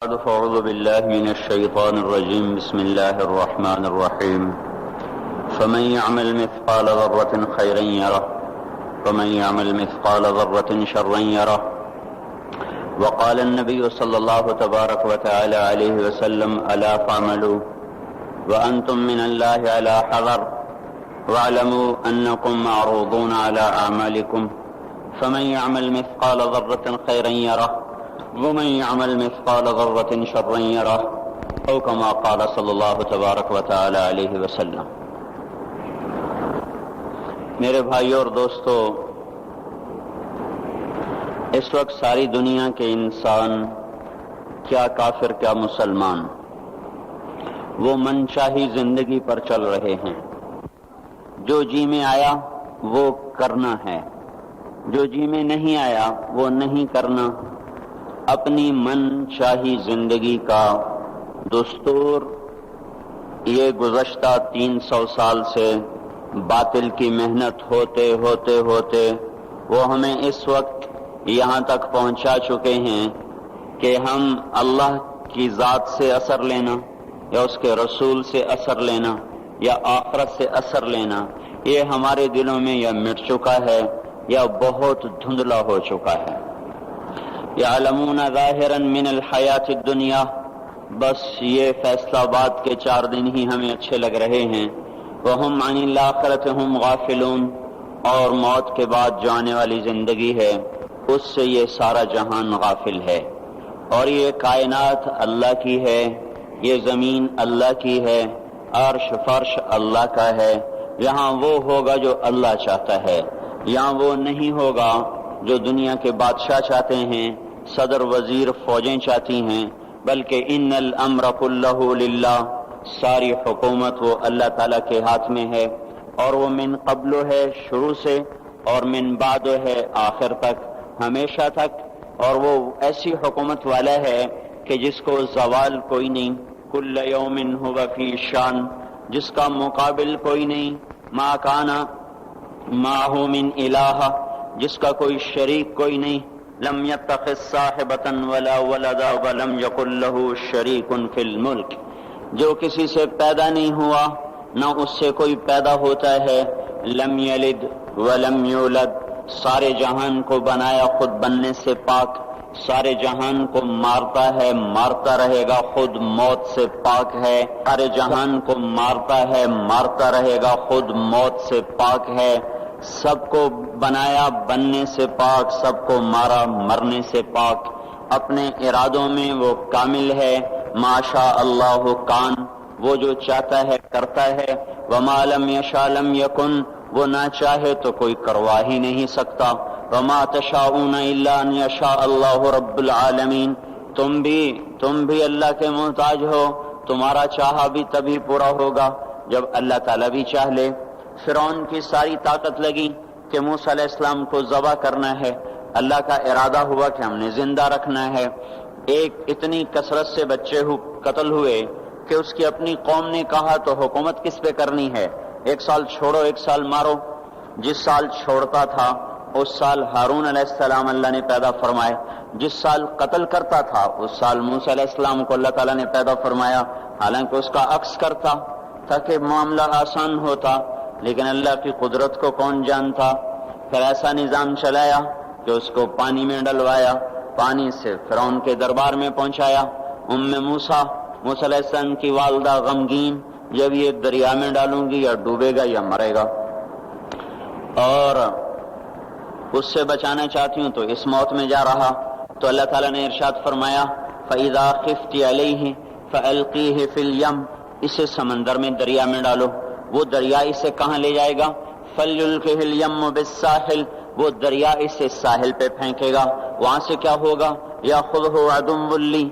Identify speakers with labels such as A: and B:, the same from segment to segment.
A: أعوذ بالله من الشيطان الرجيم. بسم الله الرحمن الرحيم. فمن يعمل مثقال ذرة خيرا يره ومن يعمل مثقال ذرة شرا يره. وقال النبي صلى الله تبارك وتعالى عليه وسلم: ألا فاعملوا وأنتم من الله على حذر واعلموا أنكم معروضون على أعمالكم فمن يعمل مثقال ذرة خيرا يره ومن يعمل مثقال ذرة شرا يره أو كما قال صلی اللہ تبارک و تعالی علیہ وسلم. میرے بھائیو اور دوستو، اس وقت ساری دنیا کے انسان، کیا کافر کیا مسلمان، وہ منچاہی زندگی پر چل رہے ہیں. جو جی میں آیا وہ کرنا ہے، جو جی میں نہیں آیا وہ نہیں کرنا. اپنی من چاہی زندگی کا دستور یہ گزشتہ 300 سال سے باطل کی محنت ہوتے ہوتے ہوتے وہ ہمیں اس وقت یہاں تک پہنچا چکے ہیں کہ ہم اللہ کی ذات سے اثر لینا یا اس کے رسول سے اثر لینا یا آخرت سے اثر لینا، یہ ہمارے دلوں میں یا مٹ چکا ہے یا بہت دھندلا ہو چکا ہے. یعلمون ظاہرا من الحیات الدنیا، بس یہ فیصلہ باد کے 4 دن ہی ہمیں اچھے لگ رہے ہیں. وہم عن الآخرۃ ہم غافلون، اور موت کے بعد جو آنے والی زندگی ہے اس سے یہ سارا جہان غافل ہے. اور یہ کائنات اللہ کی ہے، یہ زمین اللہ کی ہے، عرش فرش اللہ کا ہے. یہاں وہ ہوگا جو اللہ چاہتا ہے، یہاں وہ نہیں ہوگا جو دنیا کے بادشاہ چاہتے ہیں، صدر وزیر فوجیں چاہتی ہیں، بلکہ ان الامر کلہ للہ، ساری حکومت وہ اللہ تعالیٰ کے ہاتھ میں ہے. اور وہ من قبل ہے شروع سے، اور من بعد ہے آخر تک، ہمیشہ تک. اور وہ ایسی حکومت والا ہے کہ جس کو زوال کوئی نہیں. کل یوم هو فی شان، جس کا مقابل کوئی نہیں. ما کان معه من الہ، جس کا کوئی شریک کوئی نہیں. لم يتخذ صاحبة ولا ولدا ولم يكن له شریک فی الملک، جو کسی سے پیدا نہیں ہوا نہ اس سے کوئی پیدا ہوتا ہے. لم یلد ولم یولد، سارے جہان کو بنایا خود بننے سے پاک، سارے جہان کو مارتا ہے مارتا رہے گا، خود موت سے پاک ہے. سارے جہان کو مارتا ہے مارتا رہے گا، خود موت سے پاک ہے. سب کو بنایا بننے سے پاک، سب کو مارا مرنے سے پاک. اپنے ارادوں میں وہ کامل ہے. ما شاء اللہ کان، وہ جو چاہتا ہے کرتا ہے. وما لم یشاء لم یکن، وہ نہ چاہے تو کوئی کروا ہی نہیں سکتا. وما تشاءون الا ان یشاء اللہ رب العالمین، تم بھی اللہ کے محتاج ہو، تمہارا چاہا بھی تبھی پورا ہوگا جب اللہ تعالیٰ بھی چاہ لے. فرعون کی ساری طاقت لگی کہ موسیٰ علیہ السلام کو ذبح کرنا ہے، اللہ کا ارادہ ہوا کہ ہم نے زندہ رکھنا ہے. ایک اتنی کثرت سے بچے قتل ہوئے کہ اس کی اپنی قوم نے کہا تو حکومت کس پہ کرنی ہے، 1 سال چھوڑو 1 سال مارو. جس سال چھوڑتا تھا اس سال ہارون علیہ السلام اللہ نے پیدا فرمائے، جس سال قتل کرتا تھا اس سال موسیٰ علیہ السلام کو اللہ تعالیٰ نے پیدا فرمایا. حالانکہ اس کا عکس کرتا تاکہ معاملہ آسان ہوتا، لیکن اللہ کی قدرت کو کون جانتا. پھر ایسا نظام چلایا کہ اس کو پانی میں ڈلوایا، پانی سے فرعون کے دربار میں پہنچایا. موسیٰ علیہ السلام کی والدہ غمگین، جب یہ دریا میں ڈالوں گی یا ڈوبے گا یا مرے گا، اور اس سے بچانا چاہتی ہوں تو اس موت میں جا رہا. تو اللہ تعالیٰ نے ارشاد فرمایا: فَإِذَا خِفْتِ عَلَيْهِ فَأَلْقِيهِ فِي الْيَمِّ، اسے سمندر میں دریا میں ڈالو. وہ دریا اسے کہاں لے جائے گا؟ فَلْيُلْقِهِ الْيَمُّ بِالسَّاحِلِ، وہ دریا اسے ساحل پہ پھینکے گا. وہاں سے کیا ہوگا؟ يَأْخُذْهُ عَدُوٌّ لِّي،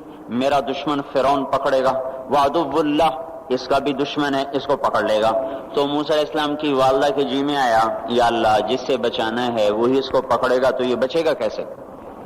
A: میرا دشمن فرعون پکڑے گا. وَعَدُوٌّ لَّهُ، اس کا بھی دشمن ہے، اس کو پکڑ لے گا. تو موسیٰ علیہ السلام کی والدہ کے جی میں آیا: یا اللہ، جس سے بچانا ہے وہی اس کو پکڑے گا تو یہ بچے گا کیسے؟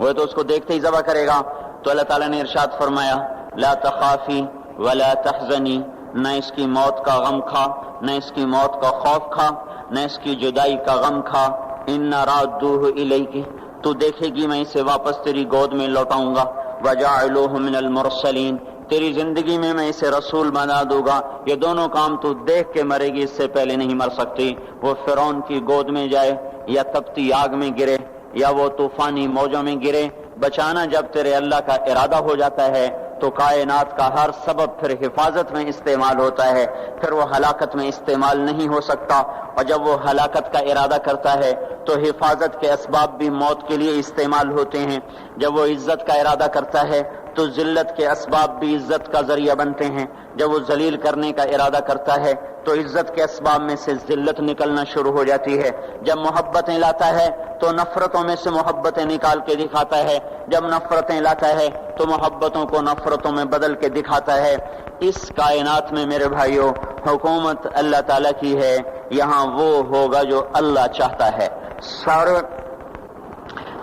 A: وہ تو اس کو دیکھتے ہی ذبح کرے گا. تو اللہ تعالیٰ نے ارشاد فرمایا: لا تخافی ولا تحزنی، نہ اس کی موت کا غم کھا، نہ اس کی موت کا خوف کھا، نہ اس کی جدائی کا غم کھا. ان رادوہ الیک، تو دیکھے گی میں اسے واپس تیری گود میں لوٹاؤں گا. وجعلوہ من المرسلین، تیری زندگی میں میں اسے رسول بنا دوں گا۔ یہ دونوں کام تو دیکھ کے مرے گی، اس سے پہلے نہیں مر سکتی۔ وہ فرعون کی گود میں جائے یا تپتی آگ میں گرے یا وہ طوفانی موجوں میں گرے، بچانا جب تیرے اللہ کا ارادہ ہو جاتا ہے تو کائنات کا ہر سبب پھر حفاظت میں استعمال ہوتا ہے، پھر وہ ہلاکت میں استعمال نہیں ہو سکتا۔ اور جب وہ ہلاکت کا ارادہ کرتا ہے تو حفاظت کے اسباب بھی موت کے لیے استعمال ہوتے ہیں۔ جب وہ عزت کا ارادہ کرتا ہے تو ذلت کے اسباب بھی عزت کا ذریعہ بنتے ہیں۔ جب وہ ذلیل کرنے کا ارادہ کرتا ہے تو عزت کے اسباب میں سے ذلت نکلنا شروع ہو جاتی ہے۔ جب محبتیں لاتا ہے تو نفرتوں میں سے محبتیں نکال کے دکھاتا ہے، جب نفرتیں لاتا ہے تو محبتوں کو نفرتوں میں بدل کے دکھاتا ہے۔ اس کائنات میں میرے بھائیوں حکومت اللہ تعالیٰ کی ہے، یہاں وہ ہوگا جو اللہ چاہتا ہے۔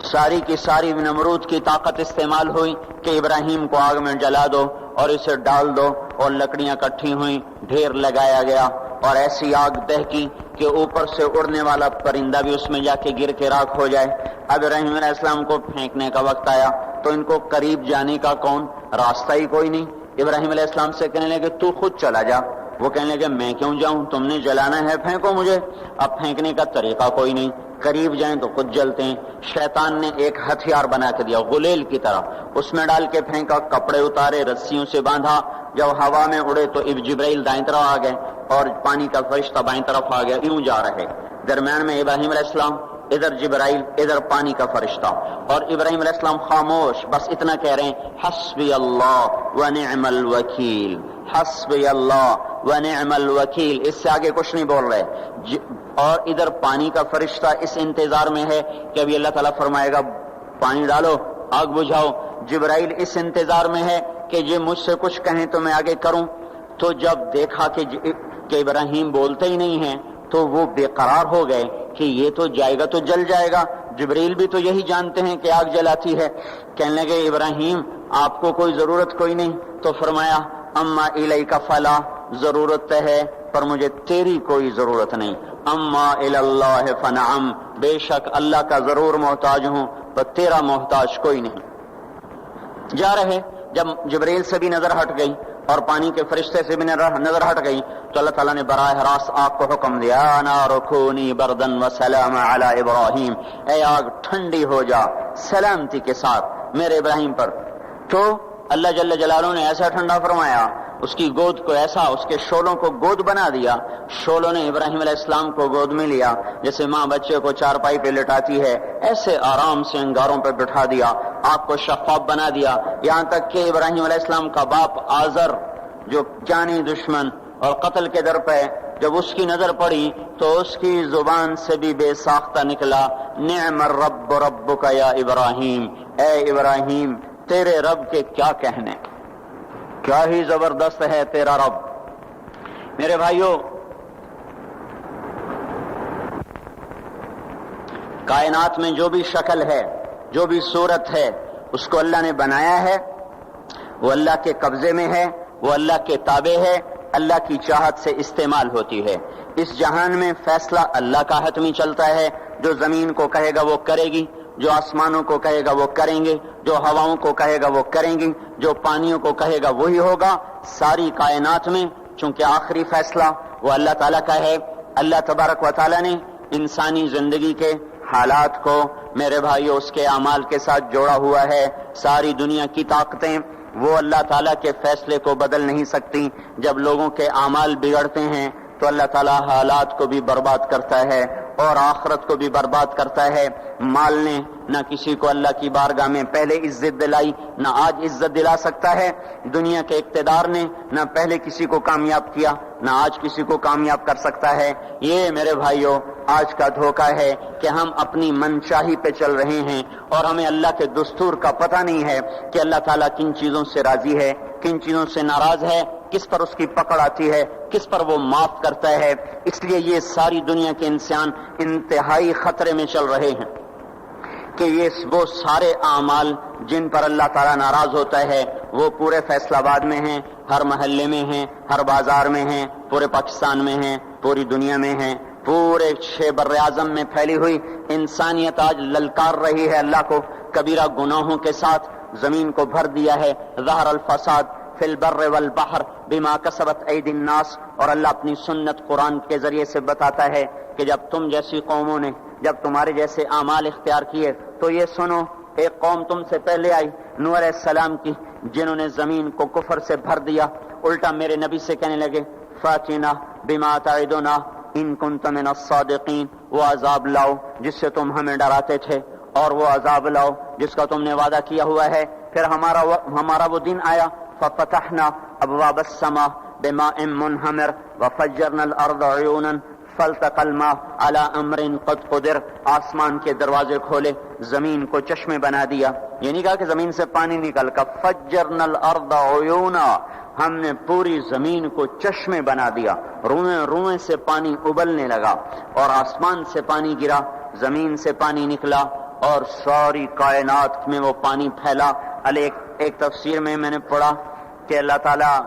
A: ساری کی ساری نمرود کی طاقت استعمال ہوئی کہ ابراہیم کو آگ میں جلا دو اور اسے ڈال دو، اور لکڑیاں کٹھی ہوئیں، ڈھیر لگایا گیا اور ایسی آگ دہکی کہ اوپر سے اڑنے والا پرندہ بھی اس میں جا کے گر کے راکھ ہو جائے۔ اب ابراہیم علیہ السلام کو پھینکنے کا وقت آیا تو ان کو قریب جانے کا کون راستہ ہی کوئی نہیں۔ ابراہیم علیہ السلام سے کہنے لگے تو خود چلا جا، وہ کہنے لگے میں کیوں جاؤں، تم نے جلانا ہے پھینکو مجھے۔ اب پھینکنے کا طریقہ کوئی نہیں، قریب جائیں تو خود جلتے ہیں۔ شیطان نے ایک ہتھیار بنا کے دیا غلیل کی طرح، اس میں ڈال کے پھینکا، کپڑے اتارے، رسیوں سے باندھا، جب ہوا میں اڑے تو جبرائیل دائیں طرف آ گئے اور پانی کا فرشتہ بائیں طرف آ گیا، یوں جا رہے۔ درمیان میں ابراہیم علیہ السلام، ادھر جبرائیل، ادھر پانی کا فرشتہ، اور ابراہیم علیہ السلام خاموش، بس اتنا کہہ رہے ہیں حسبی اللہ ونعم الوکیل، حسبی اللہ ونعم الوکیل، اس سے آگے کچھ نہیں بول رہے۔ اور ادھر پانی کا فرشتہ اس انتظار میں ہے کہ ابھی اللہ تعالیٰ فرمائے گا پانی ڈالو، آگ بجھاؤ۔ جبرائیل اس انتظار میں ہے کہ یہ مجھ سے کچھ کہیں تو میں آگے کروں۔ تو جب دیکھا کہ ابراہیم بولتے ہی نہیں ہیں تو وہ بے قرار ہو گئے کہ یہ تو جائے گا تو جل جائے گا، جبرائیل بھی تو یہی جانتے ہیں کہ آگ جلاتی ہے۔ کہنے لگے ابراہیم آپ کو کوئی ضرورت کوئی نہیں، تو فرمایا اما الیک فلا، ضرورت ہے پر مجھے تیری کوئی ضرورت نہیں۔ اما الی اللہ فنعم، بے شک اللہ کا ضرور محتاج ہوں پر تیرا محتاج کوئی نہیں۔ جا رہے، جب جبرائیل سے بھی نظر ہٹ گئی اور پانی کے فرشتے سے بھی نظر ہٹ گئی تو اللہ تعالیٰ نے براہ راست آگ کو حکم دیا نار کونی بردن وسلام علی ابراہیم، اے آگ ٹھنڈی ہو جا سلامتی کے ساتھ میرے ابراہیم پر۔ تو اللہ جل جلالہ نے ایسا ٹھنڈا فرمایا، اس کی گود کو ایسا، اس کے شولوں کو گود بنا دیا، شولوں نے ابراہیم علیہ السلام کو گود میں لیا، جیسے ماں بچے کو چارپائی پہ لٹاتی ہے ایسے آرام سے انگاروں پہ بٹھا دیا، آگ کو شفاف بنا دیا، یہاں تک کہ ابراہیم علیہ السلام کا باپ آزر جو جانی دشمن اور قتل کے در پہ، جب اس کی نظر پڑی تو اس کی زبان سے بھی بے ساختہ نکلا نعم الرب ربک یا ابراہیم، اے ابراہیم تیرے رب کے کیا کہنے، کیا ہی زبردست ہے تیرا رب۔ میرے بھائیوں، کائنات میں جو بھی شکل ہے، جو بھی صورت ہے، اس کو اللہ نے بنایا ہے، وہ اللہ کے قبضے میں ہے، وہ اللہ کے تابع ہے، اللہ کی چاہت سے استعمال ہوتی ہے۔ اس جہان میں فیصلہ اللہ کا حتمی چلتا ہے، جو زمین کو کہے گا وہ کرے گی، جو آسمانوں کو کہے گا وہ کریں گے، جو ہواؤں کو کہے گا وہ کریں گی، جو پانیوں کو کہے گا وہی ہوگا۔ ساری کائنات میں چونکہ آخری فیصلہ وہ اللہ تعالیٰ کا ہے، اللہ تبارک و تعالیٰ نے انسانی زندگی کے حالات کو میرے بھائیو اس کے اعمال کے ساتھ جوڑا ہوا ہے۔ ساری دنیا کی طاقتیں وہ اللہ تعالیٰ کے فیصلے کو بدل نہیں سکتی۔ جب لوگوں کے اعمال بگڑتے ہیں تو اللہ تعالیٰ حالات کو بھی برباد کرتا ہے اور آخرت کو بھی برباد کرتا ہے۔ مال نے نہ کسی کو اللہ کی بارگاہ میں پہلے عزت دلائی، نہ آج عزت دلا سکتا ہے۔ دنیا کے اقتدار نے نہ پہلے کسی کو کامیاب کیا، نہ آج کسی کو کامیاب کر سکتا ہے۔ یہ میرے بھائیوں آج کا دھوکہ ہے کہ ہم اپنی منشاہی پہ چل رہے ہیں اور ہمیں اللہ کے دستور کا پتہ نہیں ہے کہ اللہ تعالیٰ کن چیزوں سے راضی ہے، کن چیزوں سے ناراض ہے، کس پر اس کی پکڑ آتی ہے، کس پر وہ معاف کرتا ہے۔ اس لیے یہ ساری دنیا کے انسان انتہائی خطرے میں چل رہے ہیں کہ یہ وہ سارے اعمال جن پر اللہ تعالیٰ ناراض ہوتا ہے وہ پورے فیصل آباد میں ہیں، ہر محلے میں ہیں، ہر بازار میں ہیں، پورے پاکستان میں ہیں، پوری دنیا میں ہیں، پورے 6 بر اعظم میں پھیلی ہوئی انسانیت آج للکار رہی ہے اللہ کو کبیرہ گناہوں کے ساتھ، زمین کو بھر دیا ہے. ظہر الفساد فی البر والبحر بما کسبت ایدی الناس. اور اللہ اپنی سنت قرآن کے ذریعے سے بتاتا ہے کہ جب تم جیسی قوموں نے جب تمہارے جیسے اعمال اختیار کیے تو یہ سنو ایک قوم تم سے پہلے آئی نوح علیہ السلام کی, جنہوں نے زمین کو کفر سے بھر دیا, الٹا میرے نبی سے کہنے لگے فاتنا بما تعدنا ان کنت من الصادقین, وہ عذاب لاؤ جس سے تم ہمیں ڈراتے تھے, اور وہ عذاب لاؤ جس کا تم نے وعدہ کیا ہوا ہے. پھر ہمارا وہ دن آیا ففتحنا ابواب السماء بماء منہمر وفجرنا الارض عیونا فالتقى الماء على امر قد قدر. آسمان کے دروازے کھولے, زمین کو چشمے بنا دیا. یہ نہیں کہا کہ زمین سے پانی نکل کر فجرنا الارض عیونا, ہم نے پوری زمین کو چشمے بنا دیا, روئیں روئیں سے پانی ابلنے لگا, اور آسمان سے پانی گرا, زمین سے پانی نکلا, اور ساری کائنات میں وہ پانی پھیلا. ایک تفسیر میں نے پڑھا کہ اللہ تعالیٰ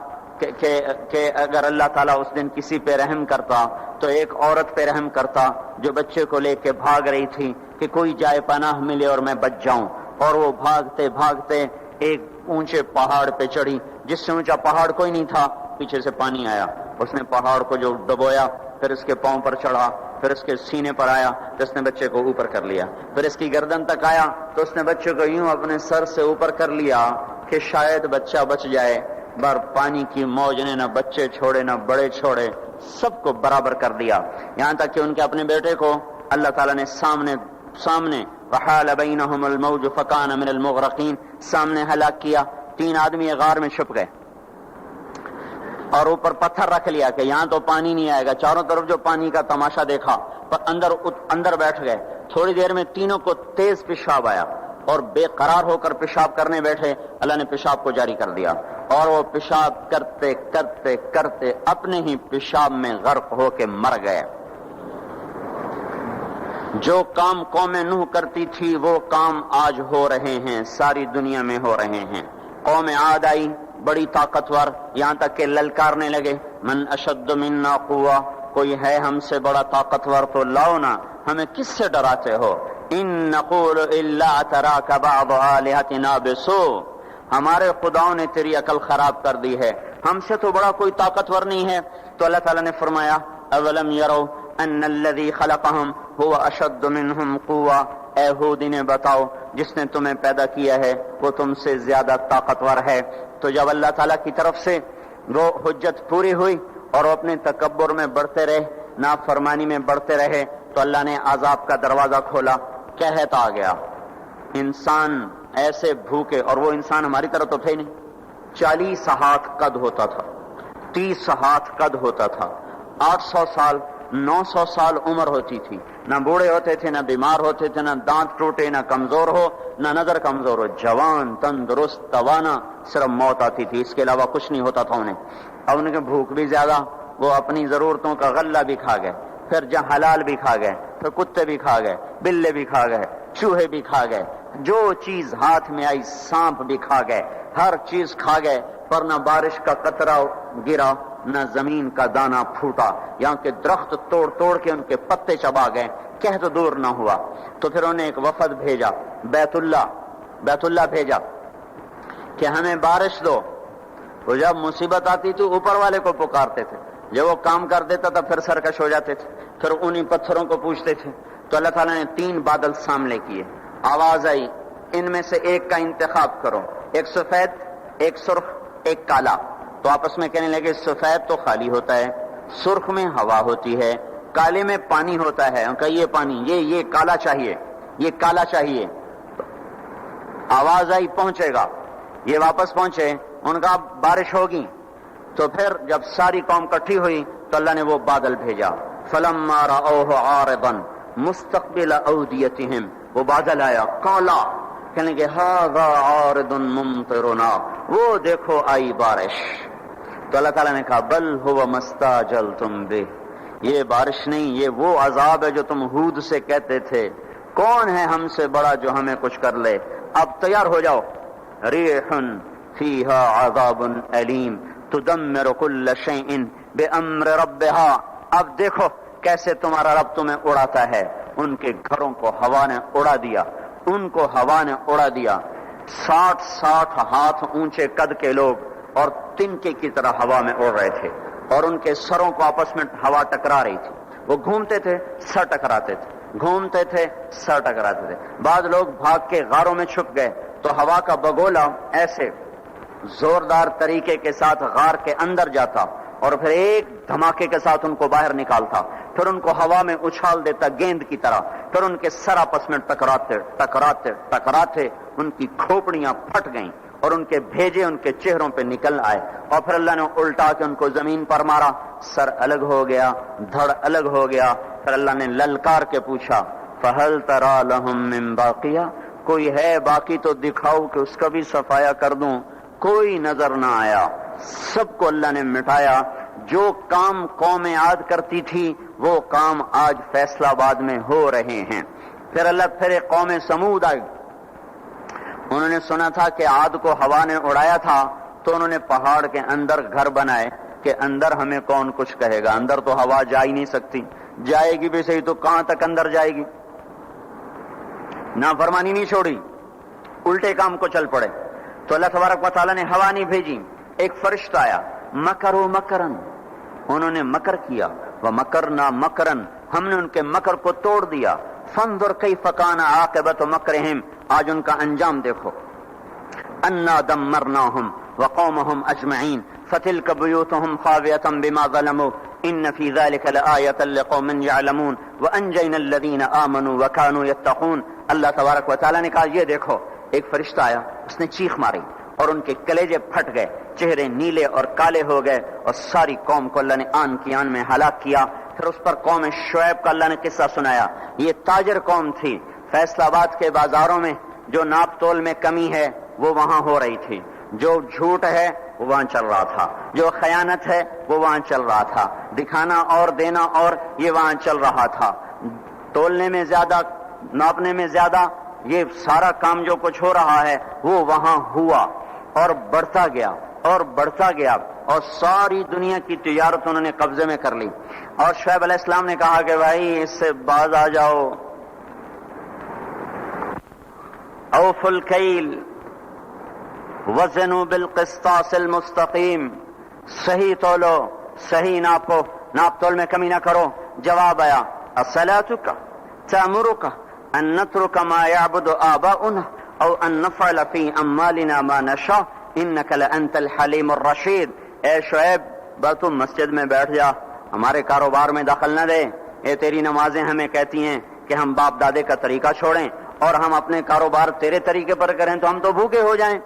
A: کہ اگر اللہ تعالیٰ اس دن کسی پہ رحم کرتا تو ایک عورت پہ رحم کرتا جو بچے کو لے کے بھاگ رہی تھی کہ کوئی جائے پناہ ملے اور میں بچ جاؤں. اور وہ بھاگتے بھاگتے ایک اونچے پہاڑ پہ چڑھی, جس سے اونچا پہاڑ کوئی نہیں تھا, پیچھے سے پانی آیا, اس نے پہاڑ کو جو دبویا, پھر اس کے پاؤں پر چڑھا, پھر اس کے سینے پر آیا تو اس نے بچے کو اوپر کر لیا, پھر اس کی گردن تک آیا تو اس نے بچے کو یوں اپنے سر سے اوپر کر لیا کہ شاید بچہ بچ جائے. بار پانی کی موج نے نہ بچے چھوڑے نہ بڑے چھوڑے, سب کو برابر کر دیا, یہاں تک کہ ان کے اپنے بیٹے کو اللہ تعالیٰ نے سامنے وحال بینہم الموج فکان من المغرقین, سامنے ہلاک کیا. 3 آدمی غار میں چھپ گئے اور اوپر پتھر رکھ لیا کہ یہاں تو پانی نہیں آئے گا. چاروں طرف جو پانی کا تماشا دیکھا, پر اندر بیٹھ گئے. تھوڑی دیر میں تینوں کو تیز پیشاب آیا اور بے قرار ہو کر پیشاب کرنے بیٹھے. اللہ نے پیشاب کو جاری کر دیا, اور وہ پیشاب کرتے کرتے کرتے اپنے ہی پیشاب میں غرق ہو کے مر گئے. جو کام قوم نوح کرتی تھی وہ کام آج ہو رہے ہیں, ساری دنیا میں ہو رہے ہیں. قوم عاد آئی, بڑی طاقتور, یہاں تک کہ للکارنے لگے من اشد منا قوہ, کوئی ہے ہم سے بڑا طاقتور تو لاؤ نا, ہمیں کس سے ڈراتے ہو. ان نقول الا تراک بعض آلہتنا بسوء, ہمارے خداؤں نے تیری عقل خراب کر دی ہے, ہم سے تو بڑا کوئی طاقتور نہیں ہے. تو اللہ تعالیٰ نے فرمایا اولم یرو ان الذی خلقہم هو اشد منہم قوہ, اے ہود انہیں بتاؤ جس نے تمہیں پیدا کیا ہے وہ تم سے زیادہ طاقتور ہے. تو جب اللہ تعالیٰ کی طرف سے وہ حجت پوری ہوئی اور وہ اپنے تکبر میں بڑھتے رہے, نافرمانی میں بڑھتے رہے, تو اللہ نے عذاب کا دروازہ کھولا. قحط آ گیا, انسان ایسے بھوکے, اور وہ انسان ہماری طرح تو تھے نہیں. 40 ہاتھ قد ہوتا تھا, 30 ہاتھ قد ہوتا تھا, 800 سال 900 سال عمر ہوتی تھی, نہ بوڑھے ہوتے تھے, نہ بیمار ہوتے تھے, نہ دانت ٹوٹے, نہ کمزور ہو, نہ نظر کمزور ہو, جوان تندرست توانا, صرف موت آتی تھی, اس کے علاوہ کچھ نہیں ہوتا تھا انہیں. اب ان کے بھوک بھی زیادہ, وہ اپنی ضرورتوں کا غلہ بھی کھا گئے, پھر جہاں حلال بھی کھا گئے, پھر کتے بھی کھا گئے, بلے بھی کھا گئے, چوہے بھی کھا گئے, جو چیز ہاتھ میں آئی سانپ بھی کھا گئے, ہر چیز کھا گئے, پر نہ بارش کا قطرہ گرا, نہ زمین کا دانہ پھوٹا. یہاں کے درخت توڑ توڑ کے ان کے پتے چبا گئے, قحط دور نہ ہوا. تو پھر انہوں نے ایک وفد بھیجا, بیت اللہ بھیجا کہ ہمیں بارش دو. وہ جب مصیبت آتی تھی اوپر والے کو پکارتے تھے, جب وہ کام کر دیتا تھا پھر سرکش ہو جاتے تھے, پھر انہی پتھروں کو پوچھتے تھے. تو اللہ تعالیٰ نے 3 بادل سامنے کیے, آواز آئی ان میں سے ایک کا انتخاب کرو, ایک سفید, ایک سرخ, ایک کالا. تو آپس میں کہنے لگے سفید تو خالی ہوتا ہے, سرخ میں ہوا ہوتی ہے, کالے میں پانی ہوتا ہے. ان کا یہ پانی, یہ کالا چاہیے, یہ کالا چاہیے. تو آواز آئی پہنچے گا, یہ واپس پہنچے, ان کا بارش ہوگی. تو پھر جب ساری قوم کٹھی ہوئی تو اللہ نے وہ بادل بھیجا. فلما رأوه عارضا مستقبل اودیتہم, وہ بادل آیا کالا, کہنے لگے ھذا عارض ممطرنا, وہ دیکھو آئی بارش. تو اللہ تعالیٰ نے کہا بل هو ما استعجلتم به, یہ بارش نہیں, یہ وہ عذاب ہے جو تم ہود سے کہتے تھے. کون ہے ہم سے بڑا جو ہمیں کچھ کر لے, اب تیار ہو جاؤ. ریح فیہا عذاب علیم تدمر کل شیء بامر ربها, اب دیکھو کیسے تمہارا رب تمہیں اڑاتا ہے. ان کے گھروں کو ہوا نے اڑا دیا, ان کو ہوا نے اڑا دیا. 60 ہاتھ اونچے قد کے لوگ اور تنکے کی طرح ہوا میں اڑ رہے تھے، اور ان کے سروں کو آپس میں ہوا ٹکرا رہی تھی. وہ گھومتے تھے، سر ٹکراتے تھے، گھومتے تھے، سر ٹکراتے تھے. بعض لوگ بھاگ کے غاروں میں چھپ گئے تو ہوا کا بگولا ایسے زوردار طریقے کے ساتھ غار کے اندر جاتا اور پھر ایک دھماکے کے ساتھ ان کو باہر نکالتا، پھر ان کو ہوا میں اچھال دیتا گیند کی طرح، پھر ان کے سر آپس میں ٹکراتے ٹکراتے ٹکراتے ان کی کھوپڑیاں پھٹ گئیں اور ان کے بھیجے ان کے چہروں پہ نکل آئے، اور پھر اللہ نے الٹا کے ان کو زمین پر مارا، سر الگ ہو گیا، دھڑ الگ ہو گیا. پھر اللہ نے للکار کے پوچھا فَهَلْ تَرَى لَهُم مِّن بَاقِيَةٍ، کوئی ہے باقی تو دکھاؤ کہ اس کا بھی صفایا کر دوں. کوئی نظر نہ آیا، سب کو اللہ نے مٹایا. جو کام قوم عاد کرتی تھی وہ کام آج فیصلہ آباد میں ہو رہے ہیں. پھر ایک قوم سمود آئی. انہوں نے سنا تھا کہ عاد کو ہوا نے اڑایا تھا تو انہوں نے پہاڑ کے اندر گھر بنائے کہ اندر ہمیں کون کچھ کہے گا، اندر تو ہوا جا ہی نہیں سکتی، جائے گی بھی صحیح تو کہاں تک اندر جائے گی. نافرمانی نہیں چھوڑی، الٹے کام کو چل پڑے. تو اللہ تبارک و تعالیٰ نے ہوا نہیں بھیجی، ایک فرشتہ آیا. مکروا مکرن، انہوں نے مکر کیا. ومکرنا مکرن، ہم نے ان کے مکر کو توڑ دیا. فانظر کیف کان عاقبۃ مکرہم، آج ان کا انجام دیکھو. انا دمرناہم وقومہم اجمعین فتلک بیوتہم خاویۃ بما ظلموا ان فی ذلک لآیۃ لقوم یعلمون وانجینا الذین آمنوا وکانوا یتقون. اللہ تبارک و تعالیٰ نے کہا یہ دیکھو، ایک فرشتہ آیا، اس نے چیخ ماری اور ان کے کلیجے پھٹ گئے، چہرے نیلے اور کالے ہو گئے، اور ساری قوم کو اللہ نے آن کی آن میں ہلاک کیا. پھر اس پر قوم شعیب کا اللہ نے قصہ سنایا. یہ تاجر قوم تھی، فیصل آباد کے بازاروں میں جو ناپ تول میں کمی ہے وہ وہاں ہو رہی تھی، جو جھوٹ ہے وہ وہاں چل رہا تھا، جو خیانت ہے وہ وہاں چل رہا تھا، دکھانا اور دینا اور یہ وہاں چل رہا تھا. تولنے میں زیادہ، ناپنے میں زیادہ، یہ سارا کام جو کچھ ہو رہا ہے وہ وہاں ہوا اور بڑھتا گیا اور بڑھتا گیا، اور ساری دنیا کی تجارت انہوں نے قبضے میں کر لی. اور شعیب علیہ السلام نے کہا کہ بھائی اس سے باز آ جاؤ. اوفوا الکیل وزنوا بالقسطاس المستقیم، صحیح تولو، صحیح ناپو، ناپ تول میں کمی نہ کرو. جواب آیا اصلاتک تأمرک ان نترک ما یعبد آباؤنا او ان نفعل فی اموالنا ما نشاء انک لانت الحلیم الرشید. اے شعیب بس تم مسجد میں بیٹھ جا، ہمارے کاروبار میں دخل نہ دے. اے تیری نمازیں ہمیں کہتی ہیں کہ ہم باپ دادے کا طریقہ چھوڑیں اور ہم اپنے کاروبار تیرے طریقے پر کریں تو ہم تو بھوکے ہو جائیں.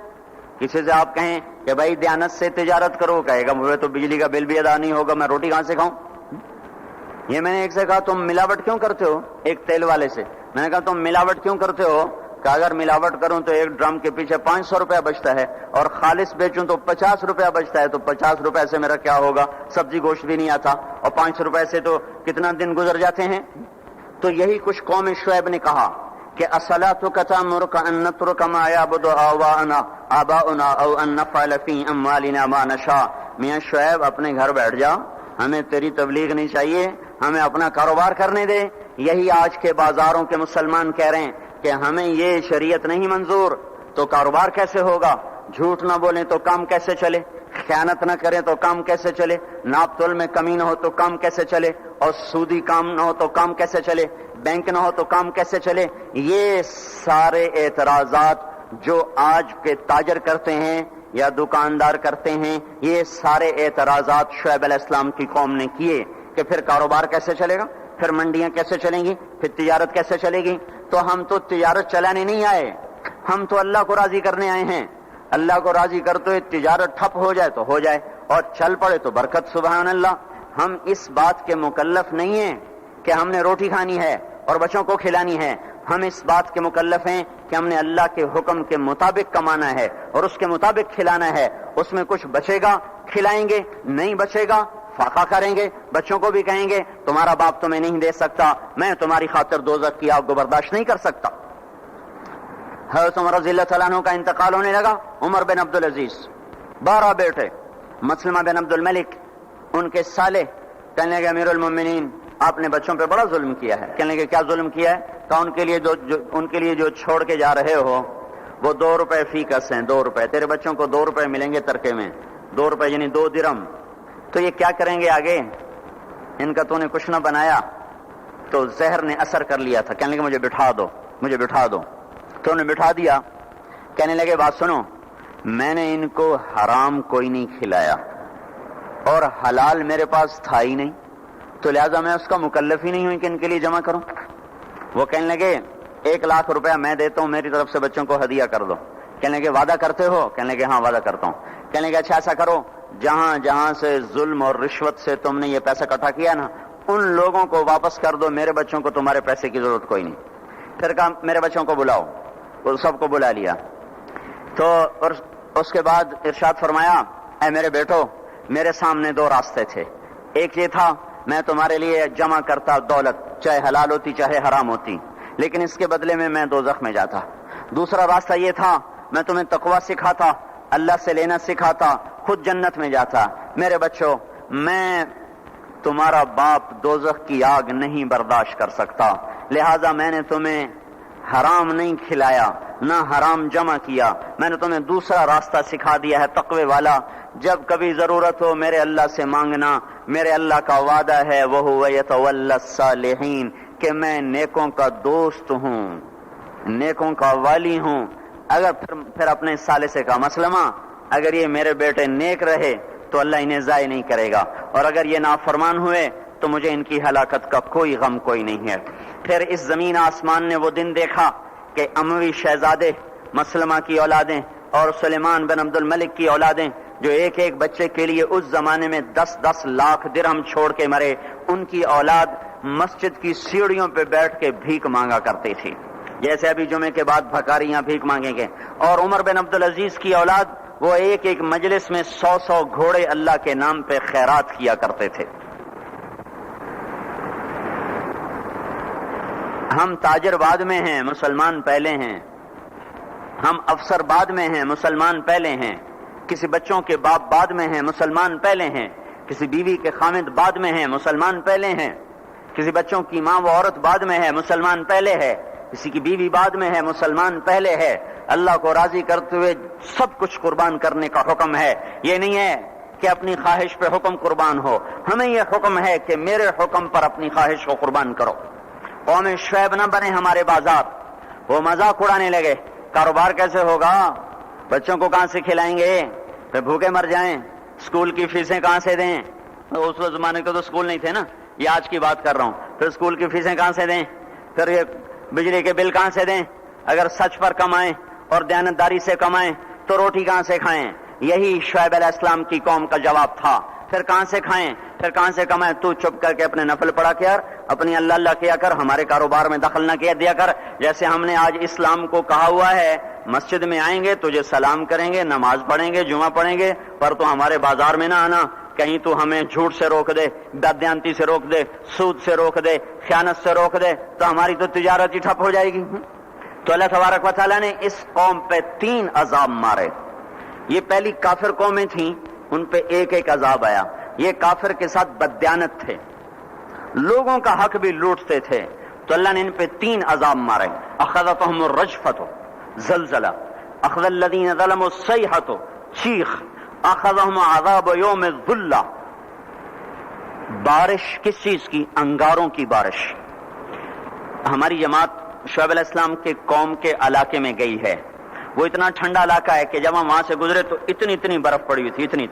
A: کسی سے آپ کہیں کہ بھائی دیانت سے تجارت کرو، کہے گا مجھے تو بجلی کا بل بھی ادا نہیں ہوگا، میں روٹی کہاں سے کھاؤں. یہ میں نے ایک سے کہا تم ملاوٹ کیوں کرتے ہو، ایک تیل والے سے میں نے کہا تم ملاوٹ کیوں کرتے ہو، کہ اگر ملاوٹ کروں تو ایک ڈرم کے پیچھے 500 روپیہ بچتا ہے اور خالص بیچوں تو 50 روپیہ بچتا ہے، تو 50 روپے سے میرا کیا ہوگا، سبزی گوشت بھی نہیں آتا، اور 500 روپے سے تو کتنا دن گزر جاتے ہیں. تو یہی کچھ قوم شعیب نے کہا کہ اصلاتک تأمرک ان نترک ما یعبد آباؤنا او ان نفعل فی اموالنا ما نشاء. میاں شعیب اپنے گھر بیٹھ جا، ہمیں تیری تبلیغ نہیں چاہیے، ہمیں اپنا کاروبار کرنے دے. یہی آج کے بازاروں کے مسلمان کہہ رہے ہیں کہ ہمیں یہ شریعت نہیں منظور، تو کاروبار کیسے ہوگا، جھوٹ نہ بولیں تو کام کیسے چلے، خیانت نہ کریں تو کام کیسے چلے، ناپ تول میں کمی نہ ہو تو کام کیسے چلے، اور سودی کام نہ ہو تو کام کیسے چلے، بینک نہ ہو تو کام کیسے چلے. یہ سارے اعتراضات جو آج کے تاجر کرتے ہیں یا دکاندار کرتے ہیں، یہ سارے اعتراضات شعیب علیہ السلام کی قوم نے کیے کہ پھر کاروبار کیسے چلے گا، پھر منڈیاں کیسے چلیں گی، پھر تجارت کیسے چلے گی. تو ہم تو تجارت چلانے نہیں آئے، ہم تو اللہ کو راضی کرنے آئے ہیں. اللہ کو راضی کرتے ہوئے تجارت ٹھپ ہو جائے تو ہو جائے اور چل پڑے تو برکت. سبحان اللہ. ہم اس بات کے مکلف نہیں ہیں کہ ہم نے روٹی کھانی ہے اور بچوں کو کھلانی ہے. ہم اس بات کے مکلف ہیں کہ ہم نے اللہ کے حکم کے مطابق کمانا ہے اور اس کے مطابق کھلانا ہے. اس میں کچھ بچے گا کھلائیں گے، نہیں بچے گا فاقہ کریں گے. بچوں کو بھی کہیں گے تمہارا باپ تمہیں نہیں دے سکتا، میں تمہاری خاطر دوزخ کی آگ کو برداشت نہیں کر سکتا. حضرت عمر رضی اللہ تعالیٰ عنہ کا انتقال ہونے لگا. عمر بن عبدالعزیز 12 بیٹے، مسلمہ بن عبد الملک ان کے سالے، کہنے لگے امیر المومنین آپ نے بچوں پہ بڑا ظلم کیا ہے. کہنے لگے کیا ظلم کیا ہے؟ کہا ان کے لیے جو چھوڑ کے جا رہے ہو وہ 2 روپے فی کس ہیں، 2 روپے، تیرے بچوں کو 2 روپے ملیں گے ترکے میں، 2 روپے یعنی 2 درہم، تو یہ کیا کریں گے آگے؟ ان کا تو نے کچھ نہ بنایا، تو زہر نے اثر کر لیا تھا، کہنے لگے مجھے بٹھا دو، مجھے بٹھا دو، تو انہیں بٹھا دیا، کہنے لگے بات سنو، میں نے ان کو حرام کوئی نہیں کھلایا اور حلال میرے پاس تھا ہی نہیں، تو لہذا میں اس کا مکلف ہی نہیں ہوں کہ ان کے لیے جمع کروں۔ وہ کہنے لگے 1,00,000 روپیہ میں دیتا ہوں، میری طرف سے بچوں کو ہدیہ کر دو۔ کہنے لگے وعدہ کرتے ہو؟ کہنے لگے ہاں وعدہ کرتا ہوں۔ کہنے لگے اچھا ایسا کرو، جہاں جہاں سے ظلم اور رشوت سے تم نے یہ پیسہ اکٹھا کیا نا، ان لوگوں کو واپس کر دو، میرے بچوں کو تمہارے پیسے کی ضرورت کوئی نہیں۔ پھر کہا میرے بچوں کو بلاؤ، وہ سب کو بلا لیا، تو اس کے بعد ارشاد فرمایا اے میرے بیٹو، میرے سامنے 2 راستے تھے، ایک یہ تھا میں تمہارے لیے جمع کرتا دولت، چاہے حلال ہوتی چاہے حرام ہوتی، لیکن اس کے بدلے میں دوزخ میں جاتا۔ دوسرا راستہ یہ تھا میں تمہیں تقویٰ سکھاتا، اللہ سے لینا سکھاتا، خود جنت میں جاتا۔ میرے بچوں، میں تمہارا باپ دوزخ کی آگ نہیں برداشت کر سکتا، لہذا میں نے تمہیں حرام نہیں کھلایا، نہ حرام جمع کیا، میں نے تمہیں دوسرا راستہ سکھا دیا ہے تقوی والا۔ جب کبھی ضرورت ہو میرے اللہ سے مانگنا، میرے اللہ کا وعدہ ہے وَهُوَ يَتَوَلَّى الصَّالِحِينَ کہ میں نیکوں کا دوست ہوں، نیکوں کا والی ہوں۔ اگر پھر اپنے ثالثے کا مسلمہ، اگر یہ میرے بیٹے نیک رہے تو اللہ انہیں ضائع نہیں کرے گا، اور اگر یہ نافرمان ہوئے تو مجھے ان کی ہلاکت کا کوئی غم کوئی نہیں ہے۔ پھر اس زمین آسمان نے وہ دن دیکھا کہ اموی شہزادے مسلمہ کی اولادیں اور سلیمان بن عبد الملک کی اولادیں، جو ایک ایک بچے کے لیے اس زمانے میں 10-10 لاکھ درہم چھوڑ کے مرے، ان کی اولاد مسجد کی سیڑھیوں پہ بیٹھ کے بھیک مانگا کرتی تھی، جیسے ابھی جمعے کے بعد بھکاریاں بھیک مانگیں گے۔ اور عمر بن عبدالعزیز کی اولاد، وہ ایک ایک مجلس میں 100 گھوڑے اللہ کے نام پہ خیرات کیا کرتے تھے۔ ہم تاجر بعد میں ہیں، مسلمان پہلے ہیں، ہم افسر بعد میں ہیں، مسلمان پہلے ہیں، کسی بچوں کے باپ بعد میں ہیں، مسلمان پہلے ہیں، کسی بیوی کے خامد بعد میں ہیں، مسلمان پہلے ہیں، کسی بچوں کی ماں و عورت بعد میں ہے، مسلمان پہلے ہے، کسی کی بیوی بعد میں ہے، مسلمان پہلے ہے۔ اللہ کو راضی کرتے ہوئے سب کچھ قربان کرنے کا حکم ہے، یہ نہیں ہے کہ اپنی خواہش پہ حکم قربان ہو، ہمیں یہ حکم ہے کہ میرے حکم پر اپنی خواہش کو قربان کرو۔ قوم شعیب نہ بنے ہمارے بازار، وہ مذاق اڑانے لگے، کاروبار کیسے ہوگا، بچوں کو کہاں سے کھلائیں گے، پھر بھوکے مر جائیں، اسکول کی فیسیں کہاں سے دیں، اس زمانے کے تو اسکول نہیں تھے نا، یہ آج کی بات کر رہا ہوں، پھر اسکول کی فیسیں کہاں سے دیں، پھر یہ بجلی کے بل کہاں سے دیں، اگر سچ پر کمائیں اور دیانتداری سے کمائیں تو روٹی کہاں سے کھائیں۔ یہی شعیب علیہ السلام کی قوم کا جواب تھا، پھر کہاں سے کھائیں، پھر کہاں سے کمائیں، تو چپ کر کے اپنے نفل پڑھا کر، اپنی اللہ اللہ کیا کر، ہمارے کاروبار میں دخل نہ کیا دیا کر۔ جیسے ہم نے آج اسلام کو کہا ہوا ہے مسجد میں آئیں گے تجھے سلام کریں گے، نماز پڑھیں گے، جمعہ پڑھیں گے، پر تو ہمارے بازار میں نہ آنا، کہیں تو ہمیں جھوٹ سے روک دے، بددیانتی سے روک دے، سود سے روک دے، خیانت سے روک دے، تو ہماری تو تجارت ہی ٹھپ ہو جائے گی۔ تو اللہ تبارک و تعالیٰ نے اس قوم پہ 3 عذاب مارے۔ یہ پہلی کافر قومیں تھیں، ان پہ ایک ایک عذاب آیا۔ یہ کافر کے ساتھ بددیانت تھے، لوگوں کا حق بھی لوٹتے تھے، تو اللہ نے ان پہ 3 عذاب مارے۔ اخذتهم الرجفۃ، زلزلہ، اخذ الذین ظلموا الصیحۃ، چیخ، اخذهم عذاب یوم الذلہ، بارش کس چیز کی؟ انگاروں کی بارش۔ ہماری جماعت شعیب علیہ السلام کے قوم کے علاقے میں گئی ہے، وہ اتنا ٹھنڈا علاقہ ہے کہ جب ہم وہاں سے گزرے تو اتنی برف پڑی ہوئی تھی، اتنی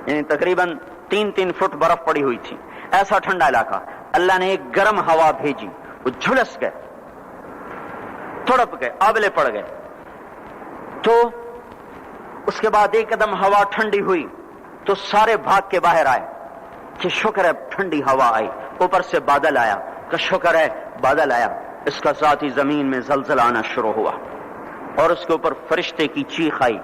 A: یعنی تقریباً 3 فٹ برف پڑی ہوئی تھی، ایسا ٹھنڈا علاقہ۔ اللہ نے ایک گرم ہوا بھیجی، وہ جھلس گئے، تڑپ گئے، آبلے پڑ گئے۔ تو اس کے بعد ایک قدم ہوا ٹھنڈی ہوئی تو سارے بھاگ کے باہر آئے کہ شکر ہے ٹھنڈی ہوا آئی، اوپر سے بادل آیا کہ شکر ہے بادل آیا۔ اس کا ساتھ ہی زمین میں زلزلہ آنا شروع ہوا اور اس کے اوپر فرشتے کی چیخ آئی،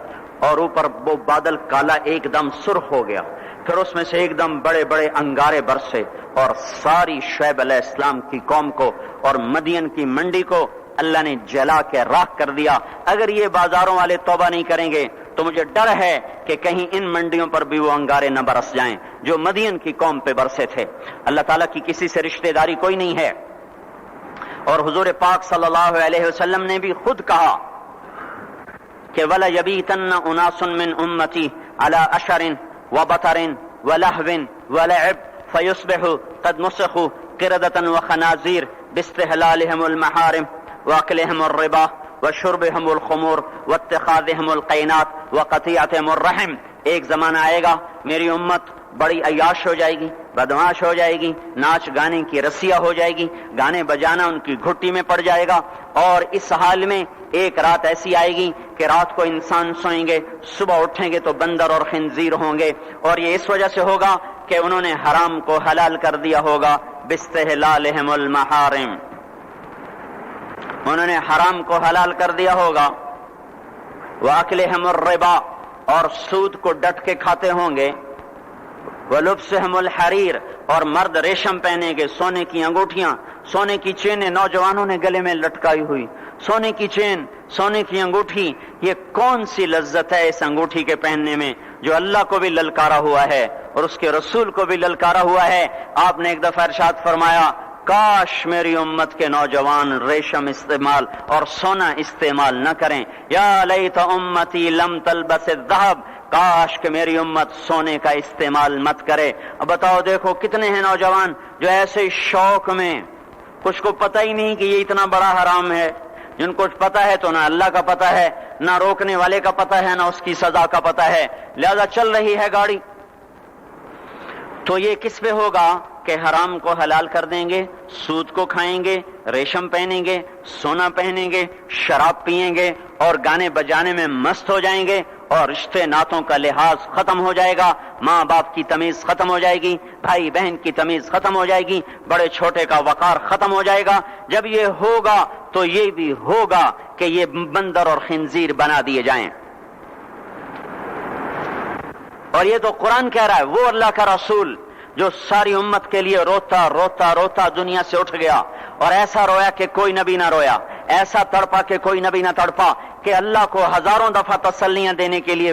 A: اور اوپر وہ بادل کالا ایک دم سرخ ہو گیا، پھر اس میں سے ایک دم بڑے بڑے انگارے برسے، اور ساری شعیب علیہ السلام کی قوم کو اور مدین کی منڈی کو اللہ نے جلا کے راکھ کر دیا۔ اگر یہ بازاروں والے توبہ نہیں کریں گے تو مجھے ڈر ہے کہ کہیں ان منڈیوں پر بھی وہ انگارے نہ برس جائیں جو مدین کی قوم پہ برسے تھے۔ اللہ تعالیٰ کی کسی سے رشتہ داری کوئی نہیں ہے، اور حضور پاک صلی اللہ علیہ وسلم نے بھی خود کہا کہ وَلَا يَبِيتَنَّ أُنَاسٌ مِّنْ أُمَّتِي عَلَىٰ أَشَرٍ وَبَطَرٍ وَلَهْوٍ وَلَعِبٍ فَيُصْبِحُوا قَدْ مُسِخُوا قِرَدَةً وَخَنَازِيرَ بِاسْتِحْلَالِهِمُ الْمَحَارِمَ وَأَكْلِهِمُ الرِّبَا وَشُرْبِهِمُ الْخُمُورَ وَاتِّخَاذِهِمُ الْقَيْنَاتِ وَقَطِيعَتِهِمُ الرَّحِمَ۔ ایک زمانہ آئے گا میری امت بڑی عیاش ہو جائے گی، بدمعاش ہو جائے گی، ناچ گانے کی رسیا ہو جائے گی، گانے بجانا ان کی گھٹی میں پڑ جائے گا، اور اس حال میں ایک رات ایسی آئے گی کہ رات کو انسان سوئیں گے، صبح اٹھیں گے تو بندر اور خنزیر ہوں گے، اور یہ اس وجہ سے ہوگا کہ انہوں نے حرام کو حلال کر دیا ہوگا، باستحلالہم المحارم، انہوں نے حرام کو حلال کر دیا ہوگا، وَأَكْلِهِمُ الرِّبَا، اور سود کو ڈٹ کے کھاتے ہوں گے، وَلُبْسِهِمُ الْحَرِيرَ، اور مرد ریشم پہنے گے، سونے کی انگوٹھیاں، سونے کی چینیں نوجوانوں نے گلے میں لٹکائی ہوئی، سونے کی چین، سونے کی انگوٹھی، یہ کون سی لذت ہے اس انگوٹھی کے پہننے میں جو اللہ کو بھی للکارا ہوا ہے اور اس کے رسول کو بھی للکارا ہوا ہے۔ آپ نے ایک دفعہ ارشاد فرمایا، کاش میری امت کے نوجوان ریشم استعمال اور سونا استعمال نہ کریں، یا لیت امتی لم تلبس الذهب، کاش کہ میری امت سونے کا استعمال مت کرے۔ اب بتاؤ دیکھو کتنے ہیں نوجوان جو ایسے شوق میں، کچھ کو پتہ ہی نہیں کہ یہ اتنا بڑا حرام ہے، جن کو پتہ ہے تو نہ اللہ کا پتہ ہے، نہ روکنے والے کا پتہ ہے، نہ اس کی سزا کا پتہ ہے، لہذا چل رہی ہے گاڑی۔ تو یہ کس پہ ہوگا کہ حرام کو حلال کر دیں گے، سود کو کھائیں گے، ریشم پہنیں گے، سونا پہنیں گے، شراب پئیں گے اور گانے بجانے میں مست ہو جائیں گے، اور رشتے ناتوں کا لحاظ ختم ہو جائے گا، ماں باپ کی تمیز ختم ہو جائے گی، بھائی بہن کی تمیز ختم ہو جائے گی، بڑے چھوٹے کا وقار ختم ہو جائے گا۔ جب یہ ہوگا تو یہ بھی ہوگا کہ یہ بندر اور خنزیر بنا دیے جائیں۔ اور یہ تو قرآن کہہ رہا ہے، وہ اللہ کا رسول جو ساری امت کے لیے روتا روتا روتا دنیا سے اٹھ گیا، اور ایسا رویا کہ کوئی نبی نہ رویا، ایسا تڑپا کہ کوئی نبی نہ تڑپا، کہ اللہ کو ہزاروں دفعہ تسلیاں دینے کے لیے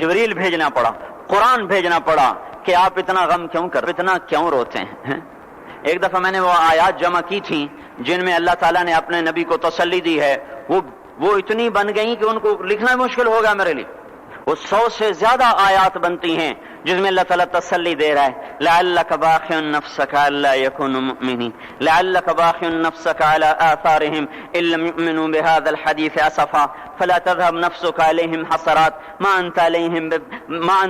A: جبریل بھیجنا پڑا، قرآن بھیجنا پڑا کہ آپ اتنا غم کیوں کر، اتنا کیوں روتے ہیں۔ ایک دفعہ میں نے وہ آیات جمع کی تھی جن میں اللہ تعالیٰ نے اپنے نبی کو تسلی دی ہے، وہ اتنی بن گئی کہ ان کو لکھنا مشکل ہوگا میرے لیے۔ وہ 100 سے زیادہ آیات بنتی ہیں جس میں اللہ تعالیٰ تسلی دے رہا ہے، لعلک باخع نفسک الا یکونوا مؤمنین، لعلک باخع نفسک علی آثارہم ان لم یؤمنوا بهذا الحدیث اسفا فلا تذهب نفسك عليهم حسرات ما انت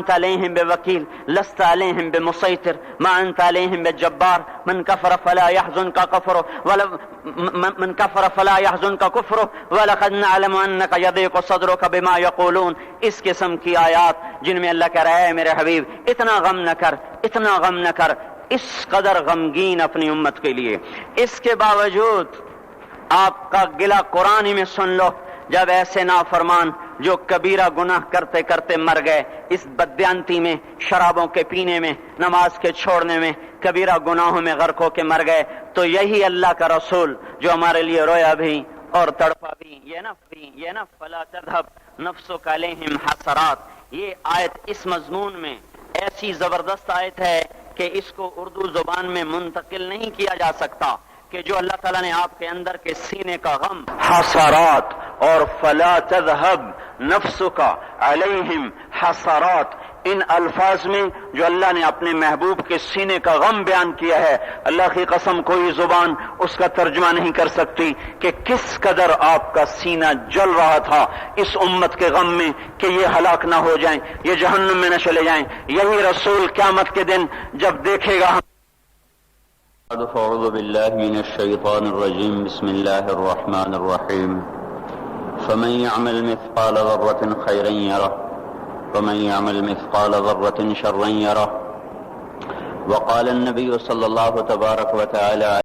A: عليهم بوکیل لست عليهم بمسيطر ما انت عليهم بجبار من كفر فلا يحزنك كفره ولقد نعلم انك يضيق صدرك بما يقولون۔ اس قسم کی آیات جن میں اللہ کہہ رہا ہے میرے حبیب اتنا غم نہ کر، اتنا غم نہ کر، اس قدر غمگین اپنی امت کے لیے۔ اس کے باوجود آپ کا گلہ قرآن ہی میں سن لو، جب ایسے نافرمان جو کبیرہ گناہ کرتے کرتے مر گئے، اس بددیانتی میں، شرابوں کے پینے میں، نماز کے چھوڑنے میں، کبیرہ گناہوں میں غرق ہو کے مر گئے، تو یہی اللہ کا رسول جو ہمارے لیے رویا بھی اور تڑپا بھی، یہ نہ فلا تذهب نفسک علیہم حسرات۔ یہ آیت اس مضمون میں ایسی زبردست آیت ہے کہ اس کو اردو زبان میں منتقل نہیں کیا جا سکتا، کہ جو اللہ تعالیٰ نے آپ کے اندر کے سینے کا غم، حسرات اور فلا تذهب نفسک علیہم حسرات، ان الفاظ میں جو اللہ نے اپنے محبوب کے سینے کا غم بیان کیا ہے، اللہ کی قسم کوئی زبان اس کا ترجمہ نہیں کر سکتی کہ کس قدر آپ کا سینہ جل رہا تھا اس امت کے غم میں کہ یہ ہلاک نہ ہو جائیں، یہ جہنم میں نہ چلے جائیں۔ یہی رسول قیامت کے دن جب دیکھے گا۔
B: اعوذ باللہ من الشیطان الرجیم، بسم اللہ الرحمن الرحیم، فمن يعمل مثقال ذرة خيرا يره ومن يعمل مثقال ذرة شرا يره۔ وقال النبي صلى الله تبارك وتعالى